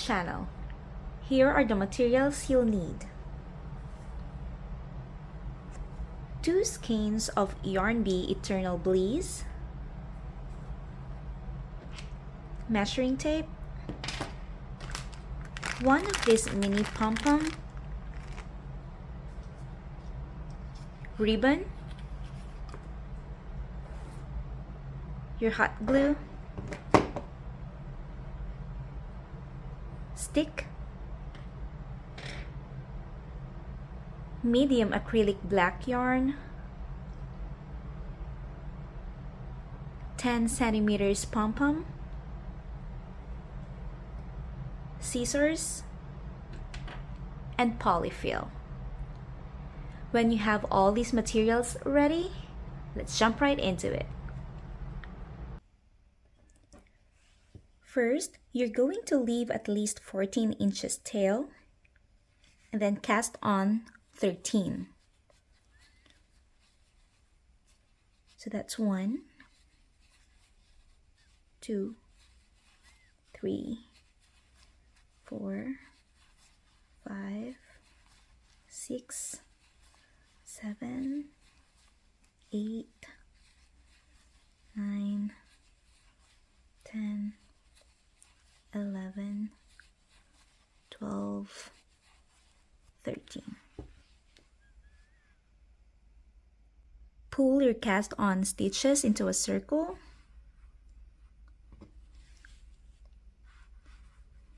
channel. Here are the materials you'll need. 2 skeins of Yarn Bee Eternal Bliss, measuring tape, 1 of this mini pom-pom, ribbon, your hot glue, stick, medium acrylic black yarn, 10 centimeters pom-pom, scissors, and polyfill. When you have all these materials ready, let's jump right into it. First, you're going to leave at least 14 inches tail and then cast on 13. So that's 1, 2, 3, 4, 5, 6, 7, 8, 9, 10, 11, 12, 13. Pull your cast on stitches into a circle.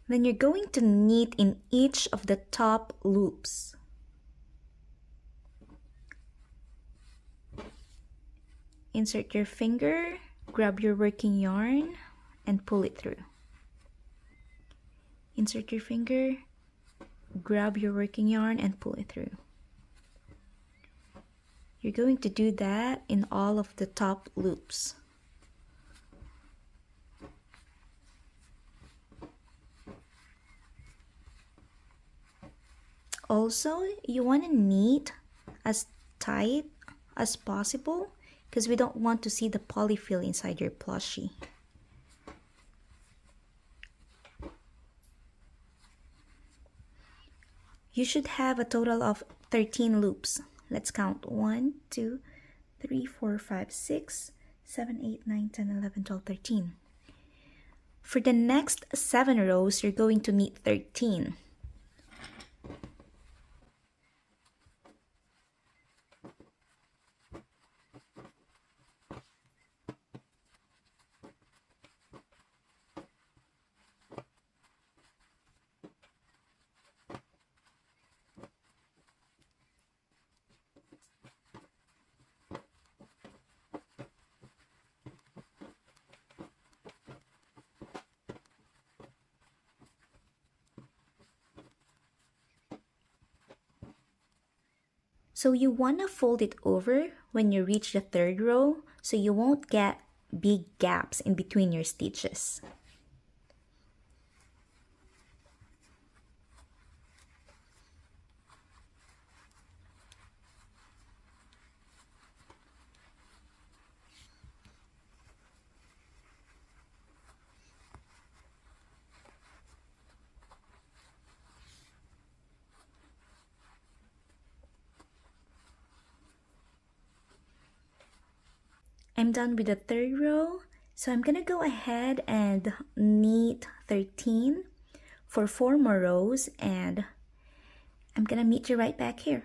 Then you're going to knit in each of the top loops. Insert your finger, grab your working yarn, and pull it through. Insert your finger, grab your working yarn, and pull it through. You're going to do that in all of the top loops. Also, you want to knit as tight as possible because we don't want to see the polyfill inside your plushie. You should have a total of 13 loops. Let's count 1, 2, 3, 4, 5, 6, 7, 8, 9, 10, 11, 12, 13. For the next 7 rows, you're going to knit 13. So you want to fold it over when you reach the 3rd row so you won't get big gaps in between your stitches. I'm done with the 3rd row, so I'm gonna go ahead and knit 13 for 4 more rows, and I'm gonna meet you right back here.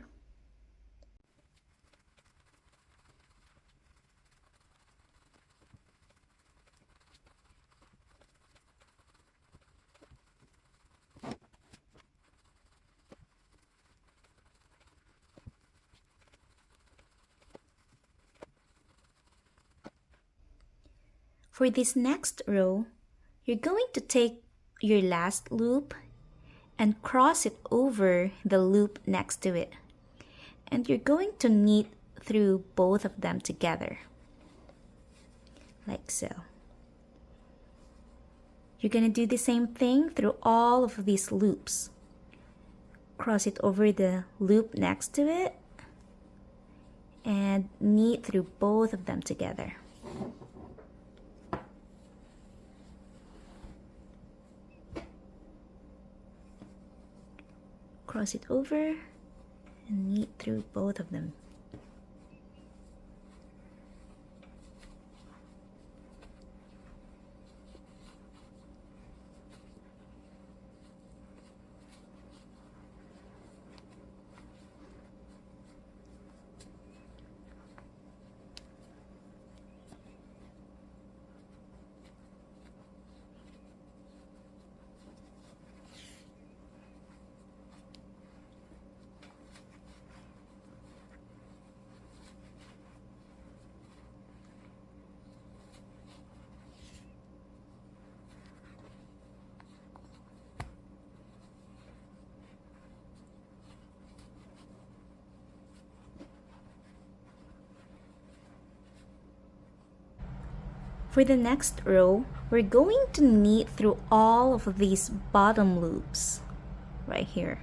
For this next row, you're going to take your last loop and cross it over the loop next to it. And you're going to knit through both of them together, like so. You're going to do the same thing through all of these loops. Cross it over the loop next to it and knit through both of them together. cross it over and knit through both of them. For the next row, we're going to knit through all of these bottom loops right here.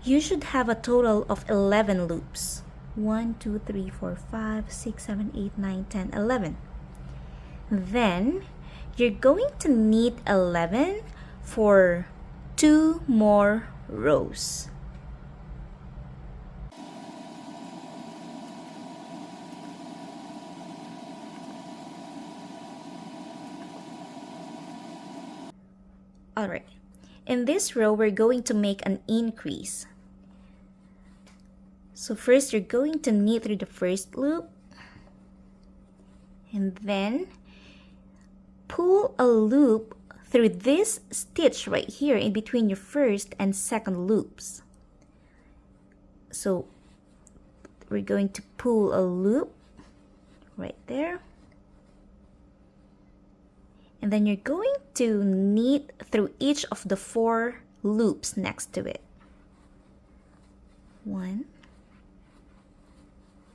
You should have a total of 11 loops. 1, 2, 3, 4, 5, 6, 7, 8, 9, 10, 11. Then, you're going to knit 11 for 2 more rows. Alright, in this row, we're going to make an increase. So first, you're going to knit through the first loop, and then pull a loop through this stitch right here in between your first and second loops. So we're going to pull a loop right there, and then you're going to knit through each of the 4 loops next to it. 1,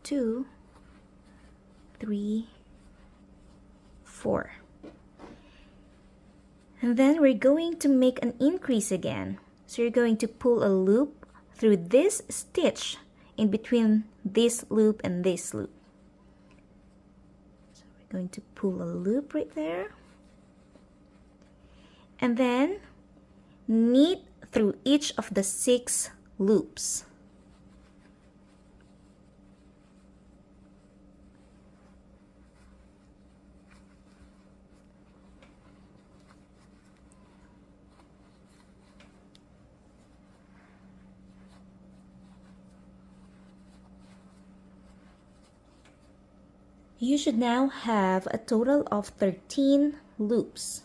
2, 3, 4. And then we're going to make an increase again. So you're going to pull a loop through this stitch in between this loop and this loop. So we're going to pull a loop right there. And then knit through each of the 6 loops. You should now have a total of 13 loops.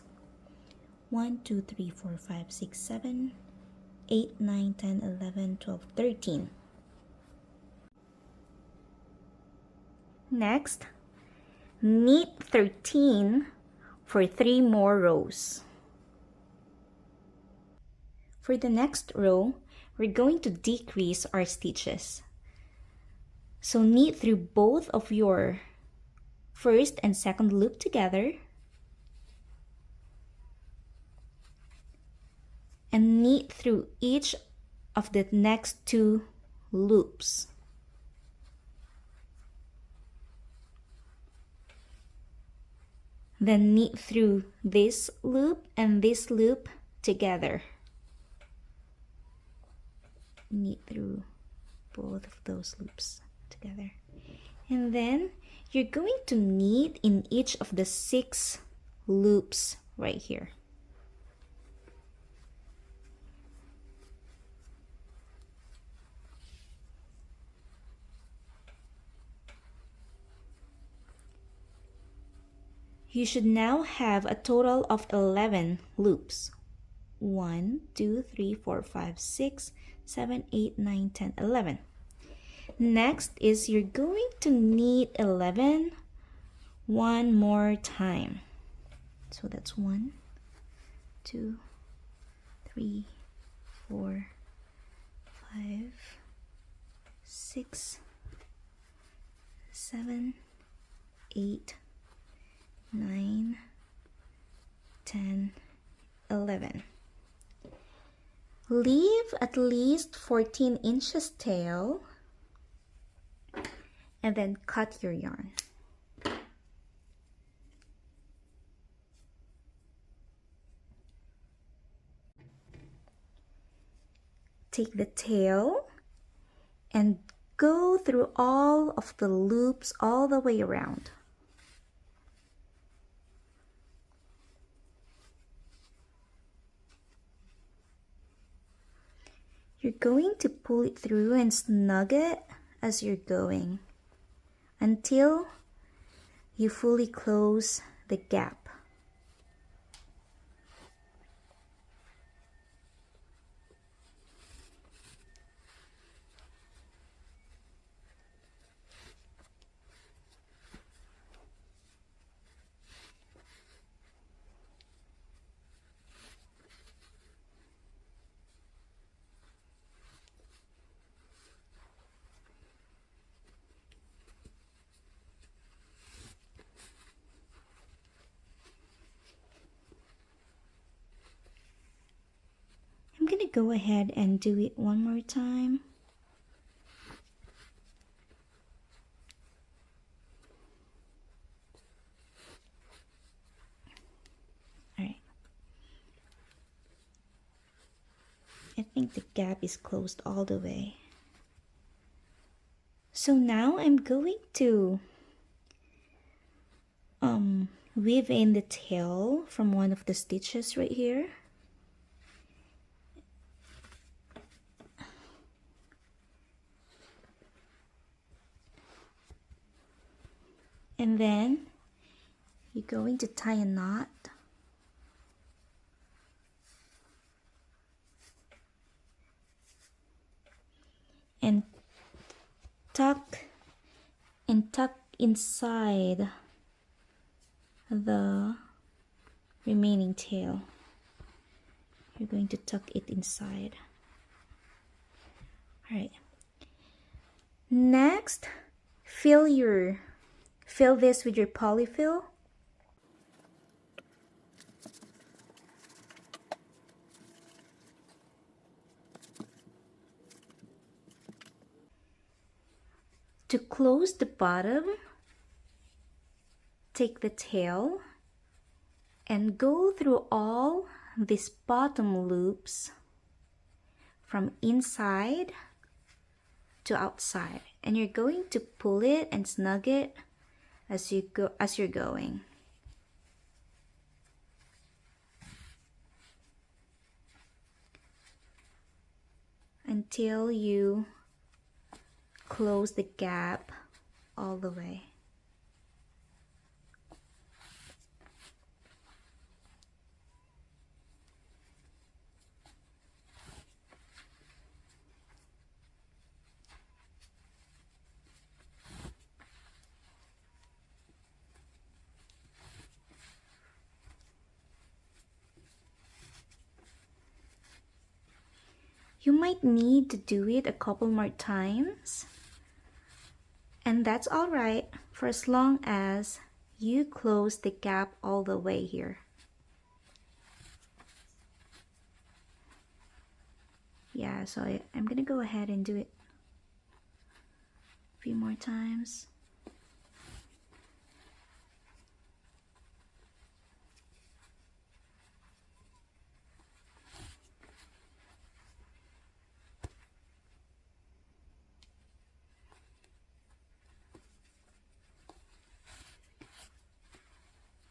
1, 2, 3, 4, 5, 6, 7, 8, 9, 10, 11, 12, 13. Next, knit 13 for 3 more rows. For the next row, we're going to decrease our stitches. So knit through both of your first and second loop together, and knit through each of the next 2 loops. Then knit through this loop and this loop together. Knit through both of those loops together. And then you're going to knit in each of the 6 loops right here. You should now have a total of 11 loops. 1, 2, 3, 4, 5, 6, 7, 8, 9, 10, 11. Next is you're going to knit 11 one more time. So that's 1, 2, 3, 4, 5, 6, 7, 8, 9, 10, 11. Leave at least 14 inches tail and then cut your yarn. Take the tail and go through all of the loops all the way around. You're going to pull it through and snug it as you're going until you fully close the gap. I'm gonna go ahead and do it one more time. All right. I think the gap is closed all the way. So now I'm going to weave in the tail from one of the stitches right here. And then you're going to tie a knot. And tuck inside the remaining tail. You're going to tuck it inside. All right. Next, fill this with your polyfill. To close the bottom, take the tail and go through all these bottom loops from inside to outside, and you're going to pull it and snug it as you're going. Until you close the gap all the way. You might need to do it a couple more times, and that's all right for as long as you close the gap all the way here. Yeah, so I'm gonna go ahead and do it a few more times.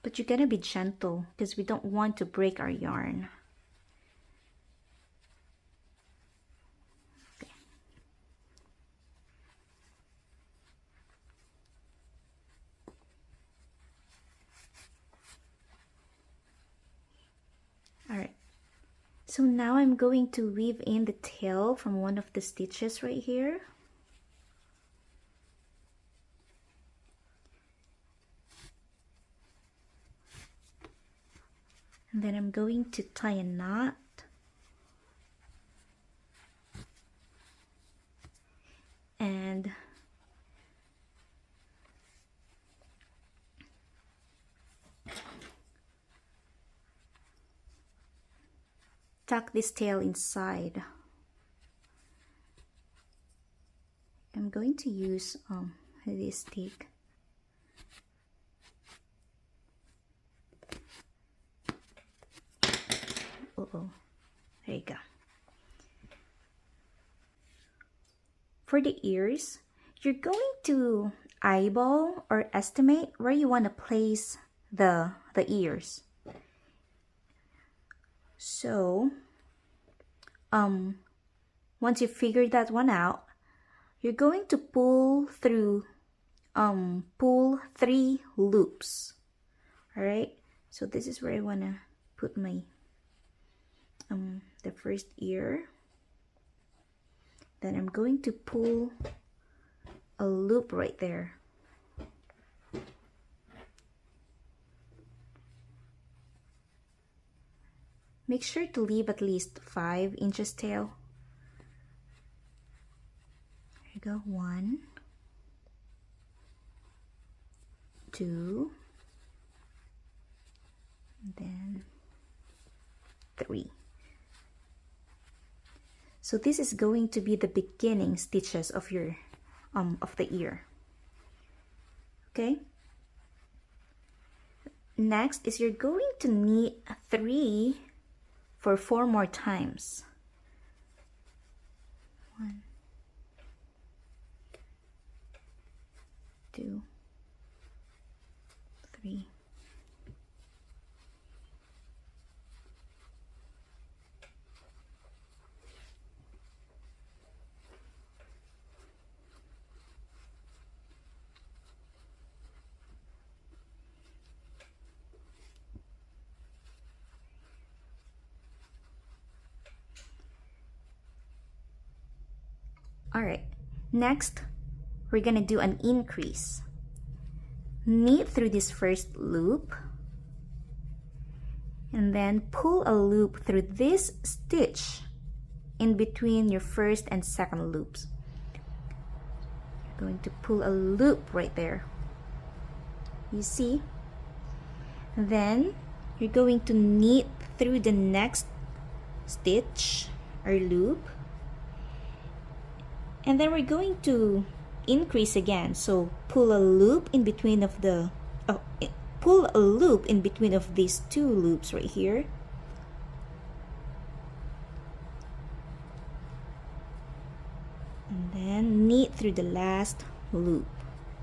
But you're gonna be gentle because we don't want to break our yarn. Okay. All right. So now I'm going to weave in the tail from one of the stitches right here. And then I'm going to tie a knot. And tuck this tail inside. I'm going to use this stick. Uh-oh, there you go. For the ears, you're going to eyeball or estimate where you want to place the ears. So, once you figure that one out, you're going to pull through, pull 3 loops. All right. So this is where I wanna put my, the first ear. Then I'm going to pull a loop right there. Make sure to leave at least 5 inches tail. There you go. 1, 2, and then 3. So this is going to be the beginning stitches of your of the ear. Okay. Next is you're going to knit 3 for 4 more times. 1, 2, 3. All right, next we're gonna do an increase. Knit through this first loop and then pull a loop through this stitch in between your first and second loops. You're going to pull a loop right there. You see? Then you're going to knit through the next stitch or loop. And then we're going to increase again. So pull a loop in between of the pull a loop in between of these 2 loops right here. And then knit through the last loop.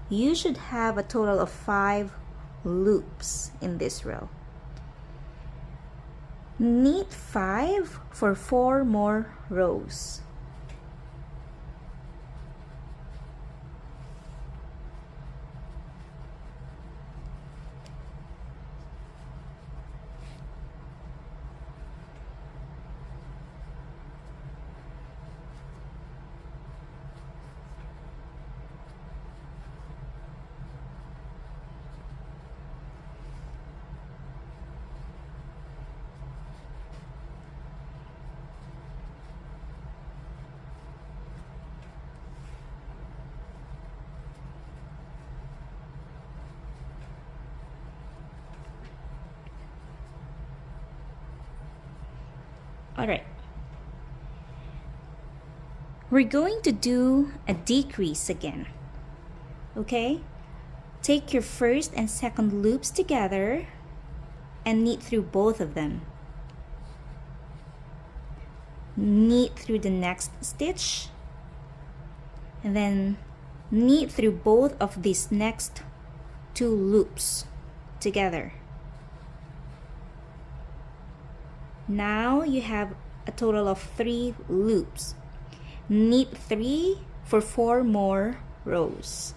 You should have a total of 5 loops in this row. Knit 5 for 4 more rows. All right. We're going to do a decrease again. Okay? Take your first and second loops together and knit through both of them. Knit through the next stitch and then knit through both of these next 2 loops together. Now you have a total of 3 loops. Knit 3 for 4 more rows.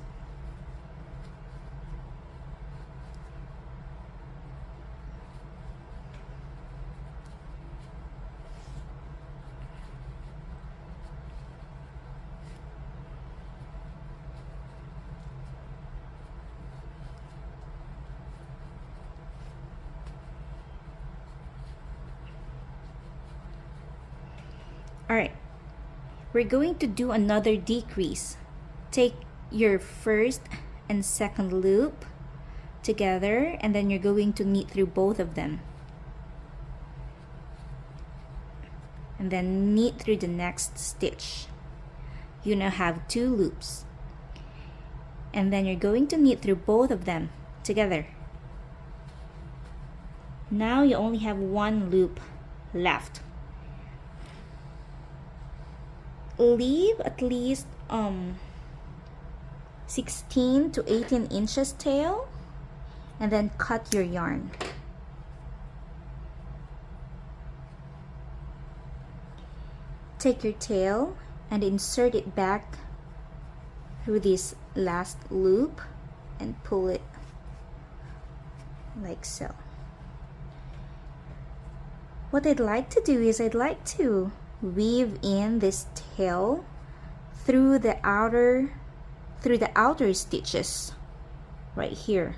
we're going to do another decrease. Take your first and second loop together, and then you're going to knit through both of them, and then knit through the next stitch. You now have 2 loops, and then you're going to knit through both of them together. Now you only have 1 loop left. Leave at least 16 to 18 inches tail, and then cut your yarn. Take your tail and insert it back through this last loop and pull it like so. What I'd like to do is I'd like to weave in this tail through the outer stitches right here.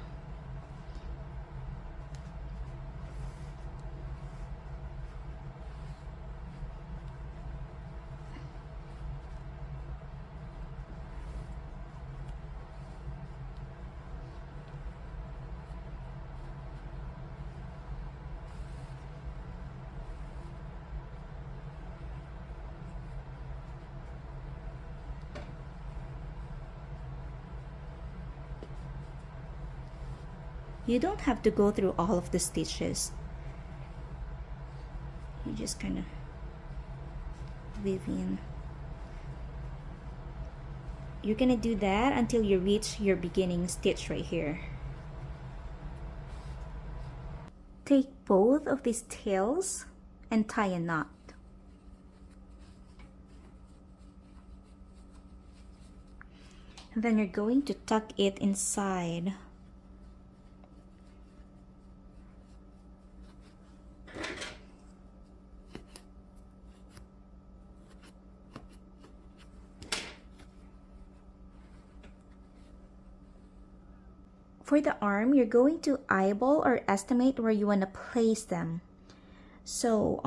You don't have to go through all of the stitches. You just kind of weave in. You're gonna do that until you reach your beginning stitch right here. Take both of these tails and tie a knot. And then you're going to tuck it inside. For the arm, you're going to eyeball or estimate where you want to place them. So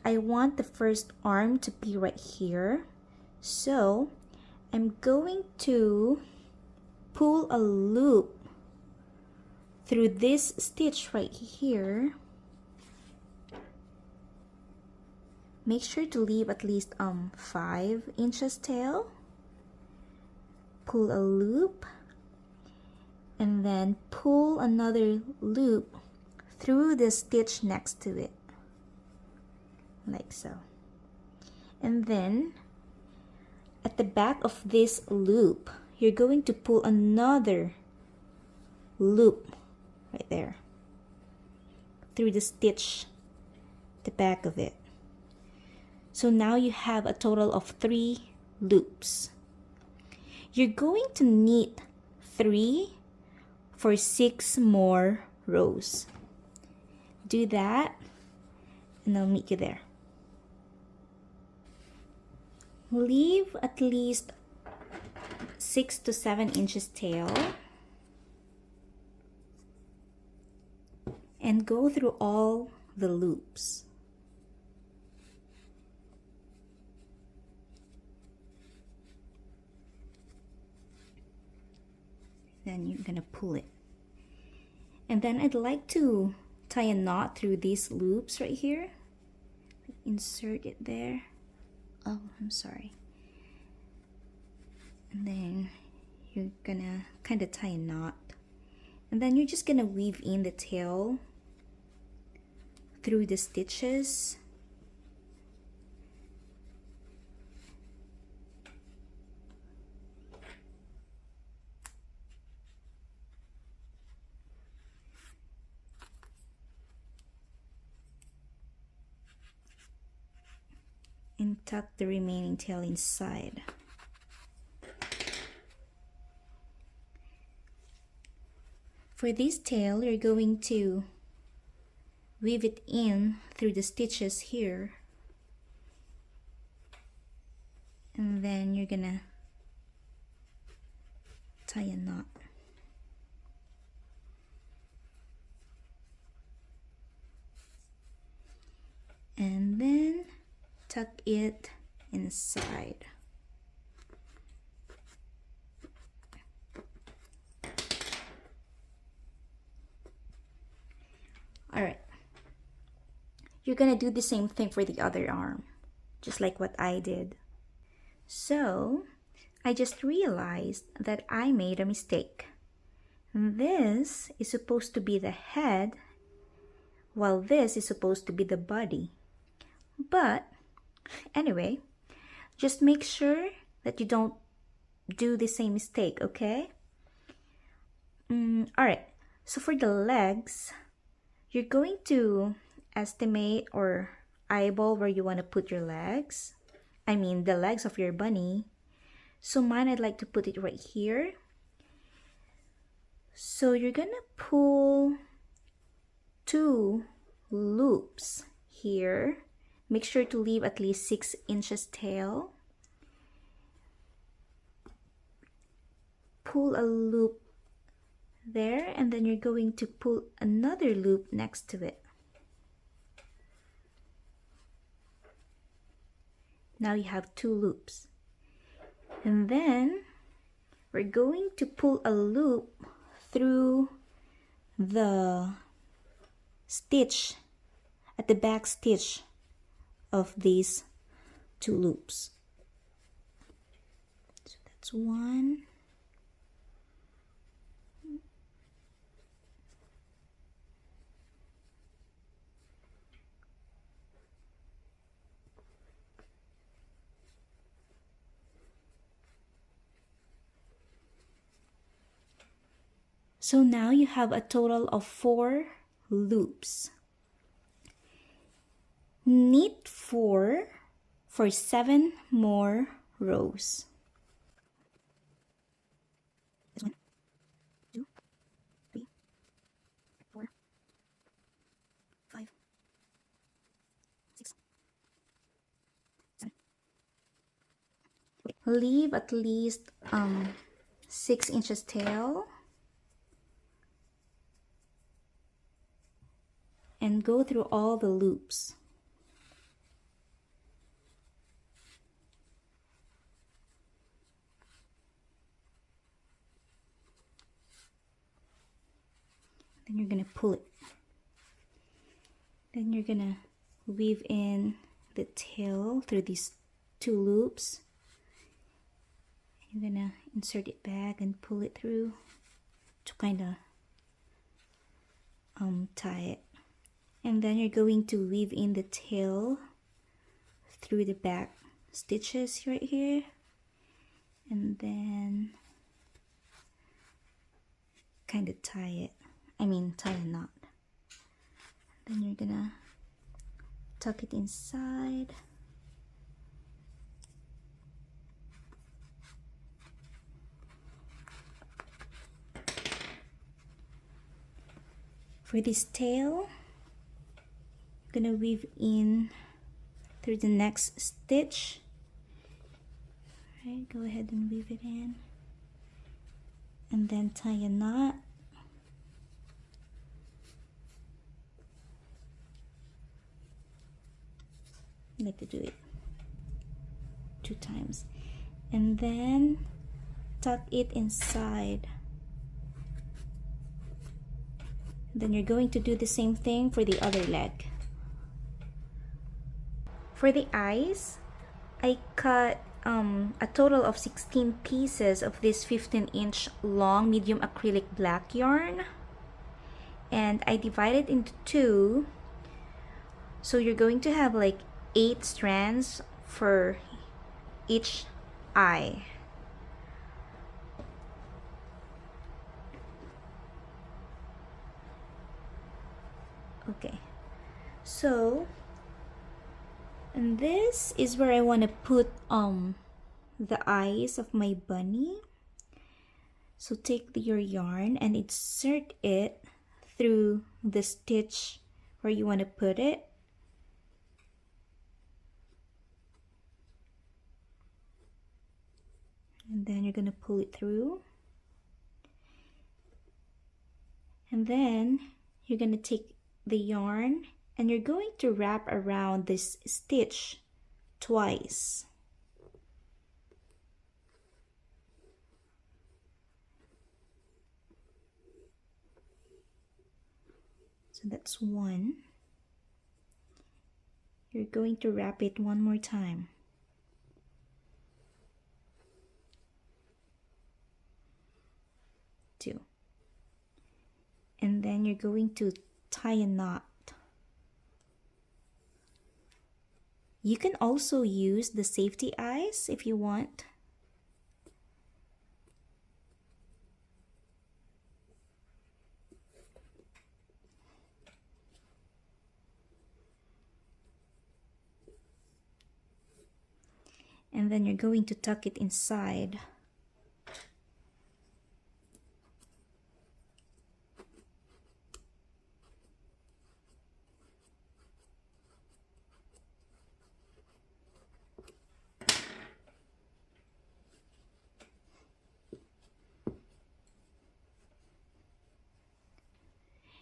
I want the first arm to be right here. So I'm going to pull a loop through this stitch right here. Make sure to leave at least 5 inches tail. Pull a loop, and then pull another loop through the stitch next to it, like so. And then at the back of this loop, you're going to pull another loop right there through the stitch at the back of it. So now you have a total of 3 loops. You're going to knit 3 for 6 more rows. Do that, and I'll meet you there. Leave at least 6 to 7 inches tail and go through all the loops. Then you're gonna pull it. And then I'd like to tie a knot through these loops right here. Insert it there. Oh, I'm sorry. And then you're gonna kind of tie a knot. And then you're just gonna weave in the tail through the stitches. And tuck the remaining tail inside. For this tail, you're going to weave it in through the stitches here, and then you're gonna tie a knot. And then tuck it inside. All right. You're gonna do the same thing for the other arm, just like what I did. So, I just realized that I made a mistake. This is supposed to be the head, while this is supposed to be the body. But, anyway, just make sure that you don't do the same mistake, okay? Alright, so for the legs, you're going to estimate or eyeball where you want to put your legs. I mean, the legs of your bunny. So mine, I'd like to put it right here. So you're gonna pull 2 loops here. Make sure to leave at least 6 inches tail. Pull a loop there, and then you're going to pull another loop next to it. Now you have 2 loops. And then we're going to pull a loop through the stitch at the back stitch of these 2 loops. So that's 1. So now you have a total of 4 loops. Knit 4 for 7 more rows. 1, 2, 3, 4, 5, 6, 7. Leave at least 6 inches tail. And go through all the loops. Then you're gonna pull it. Then you're gonna weave in the tail through these 2 loops. You're gonna insert it back and pull it through to kind of tie it. And then you're going to weave in the tail through the back stitches right here, and then kind of tie a knot. Then you're gonna tuck it inside. For this tail, I'm gonna weave in through the next stitch. Right, go ahead and weave it in, and then tie a knot. I like to do it 2 times, and then tuck it inside. Then you're going to do the same thing for the other leg. For the eyes, I cut a total of 16 pieces of this 15-inch long medium acrylic black yarn, and I divided into 2. So you're going to have like 8 strands for each eye. Okay, so, and this is where I want to put the eyes of my bunny. So take your yarn and insert it through the stitch where you want to put it. And then you're going to pull it through. And then you're going to take the yarn and you're going to wrap around this stitch twice. So that's one. You're going to wrap it one more time. Two. And then you're going to tie a knot. You can also use the safety eyes if you want. And then you're going to tuck it inside.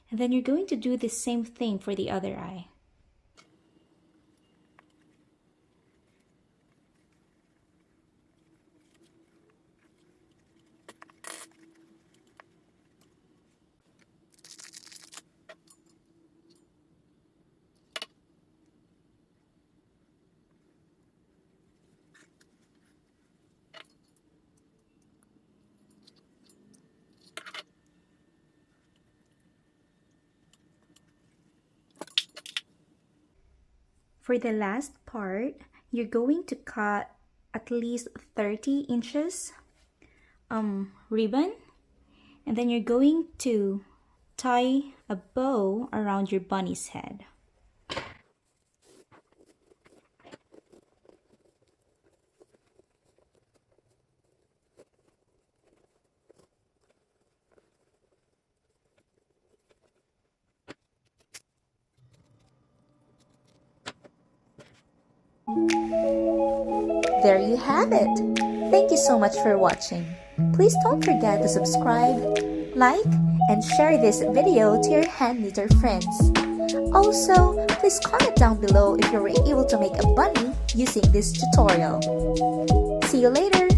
And then you're going to do the same thing for the other eye. For the last part, you're going to cut at least 30 inches ribbon, and then you're going to tie a bow around your bunny's head. There you have it! Thank you so much for watching. Please don't forget to subscribe, like, and share this video to your hand knitter friends. Also, please comment down below if you were able to make a bunny using this tutorial. See you later!